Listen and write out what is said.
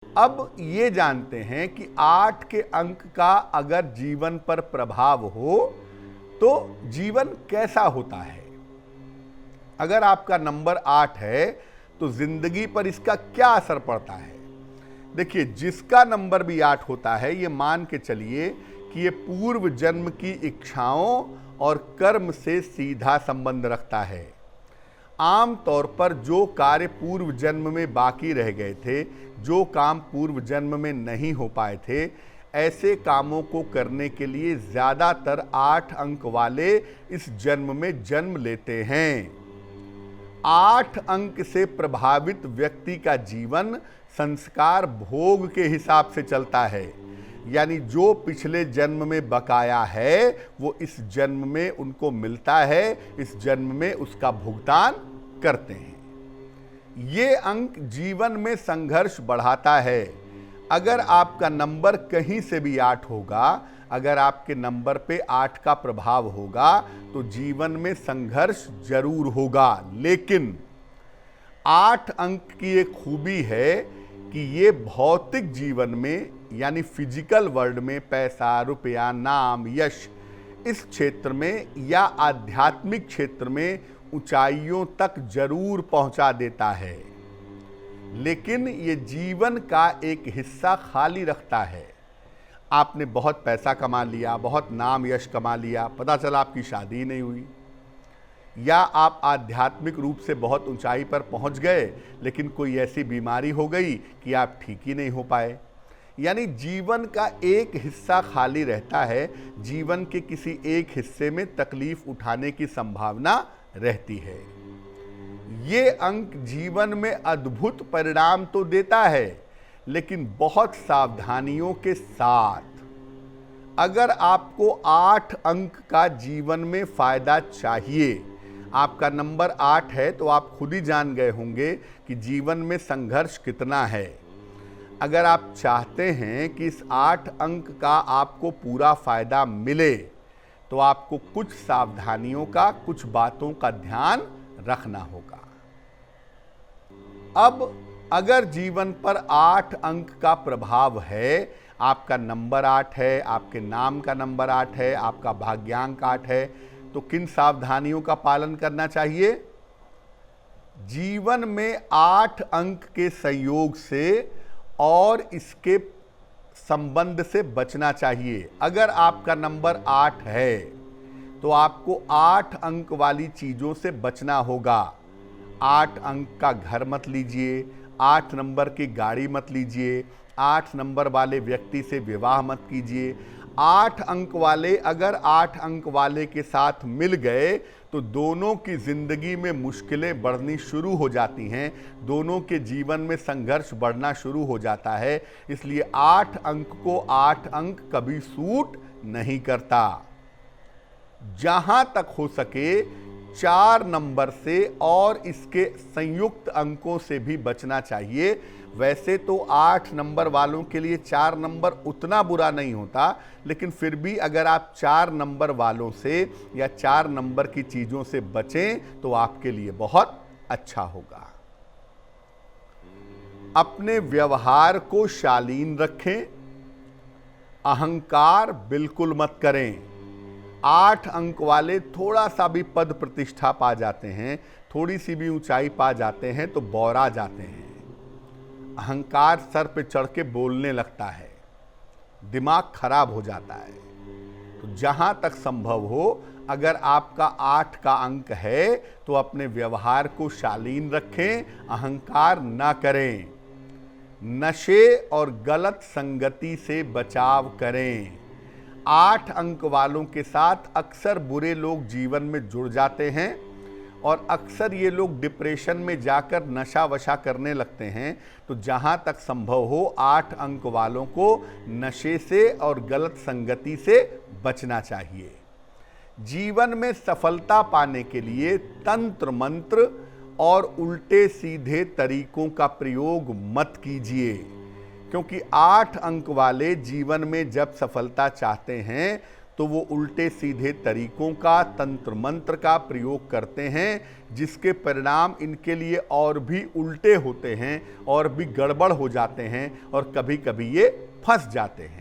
अब ये जानते हैं कि 8 के अंक का अगर जीवन पर प्रभाव हो तो जीवन कैसा होता है। अगर आपका नंबर 8 है तो जिंदगी पर इसका क्या असर पड़ता है। देखिए, जिसका नंबर भी 8 होता है, ये मान के चलिए कि ये पूर्व जन्म की इच्छाओं और कर्म से सीधा संबंध रखता है। आम तौर पर जो कार्य पूर्व जन्म में बाकी रह गए थे, जो काम पूर्व जन्म में नहीं हो पाए थे, ऐसे कामों को करने के लिए ज़्यादातर 8 अंक वाले इस जन्म में जन्म लेते हैं। 8 अंक से प्रभावित व्यक्ति का जीवन संस्कार भोग के हिसाब से चलता है, यानी जो पिछले जन्म में बकाया है वो इस जन्म में उनको मिलता है, इस जन्म में उसका भुगतान करते हैं। ये अंक जीवन में संघर्ष बढ़ाता है। अगर आपका नंबर कहीं से भी 8 होगा, अगर आपके नंबर पे 8 का प्रभाव होगा तो जीवन में संघर्ष जरूर होगा। लेकिन 8 अंक की एक खूबी है कि ये भौतिक जीवन में यानी फिजिकल वर्ल्ड में पैसा, रुपया, नाम, यश, इस क्षेत्र में या आध्यात्मिक क्षेत्र में ऊंचाइयों तक जरूर पहुंचा देता है, लेकिन ये जीवन का एक हिस्सा खाली रखता है। आपने बहुत पैसा कमा लिया, बहुत नाम यश कमा लिया, पता चला आपकी शादी नहीं हुई, या आप आध्यात्मिक रूप से बहुत ऊंचाई पर पहुंच गए लेकिन कोई ऐसी बीमारी हो गई कि आप ठीक ही नहीं हो पाए। यानी जीवन का एक हिस्सा खाली रहता है, जीवन के किसी एक हिस्से में तकलीफ उठाने की संभावना रहती है। ये अंक जीवन में अद्भुत परिणाम तो देता है, लेकिन बहुत सावधानियों के साथ। अगर आपको 8 अंक का जीवन में फायदा चाहिए, आपका नंबर 8 है तो आप खुद ही जान गए होंगे कि जीवन में संघर्ष कितना है। अगर आप चाहते हैं कि इस 8 अंक का आपको पूरा फायदा मिले तो आपको कुछ सावधानियों का, कुछ बातों का ध्यान रखना होगा। अब अगर जीवन पर 8 अंक का प्रभाव है, आपका नंबर 8 है, आपके नाम का नंबर 8 है, आपका भाग्यांक 8 है, तो किन सावधानियों का पालन करना चाहिए। जीवन में 8 अंक के संयोग से और इसके संबंध से बचना चाहिए। अगर आपका नंबर 8 है तो आपको 8 अंक वाली चीज़ों से बचना होगा। 8 अंक का घर मत लीजिए, 8 नंबर की गाड़ी मत लीजिए, 8 नंबर वाले व्यक्ति से विवाह मत कीजिए। 8 अंक वाले अगर 8 अंक वाले के साथ मिल गए तो दोनों की जिंदगी में मुश्किलें बढ़नी शुरू हो जाती हैं, दोनों के जीवन में संघर्ष बढ़ना शुरू हो जाता है। इसलिए 8 अंक को 8 अंक कभी सूट नहीं करता। जहां तक हो सके 4 नंबर से और इसके संयुक्त अंकों से भी बचना चाहिए। वैसे तो 8 नंबर वालों के लिए 4 नंबर उतना बुरा नहीं होता, लेकिन फिर भी अगर आप 4 नंबर वालों से या 4 नंबर की चीज़ों से बचें तो आपके लिए बहुत अच्छा होगा। अपने व्यवहार को शालीन रखें, अहंकार बिल्कुल मत करें। 8 अंक वाले थोड़ा सा भी पद प्रतिष्ठा पा जाते हैं, थोड़ी सी भी ऊंचाई पा जाते हैं तो बौरा जाते हैं। अहंकार सर पे चढ़ के बोलने लगता है, दिमाग खराब हो जाता है। तो जहां तक संभव हो, अगर आपका 8 का अंक है तो अपने व्यवहार को शालीन रखें, अहंकार ना करें। नशे और गलत संगति से बचाव करें। 8 अंक वालों के साथ अक्सर बुरे लोग जीवन में जुड़ जाते हैं और अक्सर ये लोग डिप्रेशन में जाकर नशा वशा करने लगते हैं। तो जहां तक संभव हो 8 अंक वालों को नशे से और गलत संगति से बचना चाहिए। जीवन में सफलता पाने के लिए तंत्र मंत्र और उल्टे सीधे तरीकों का प्रयोग मत कीजिए, क्योंकि 8 अंक वाले जीवन में जब सफलता चाहते हैं तो वो उल्टे सीधे तरीकों का, तंत्र मंत्र का प्रयोग करते हैं, जिसके परिणाम इनके लिए और भी उल्टे होते हैं और भी गड़बड़ हो जाते हैं और कभी कभी ये फंस जाते हैं।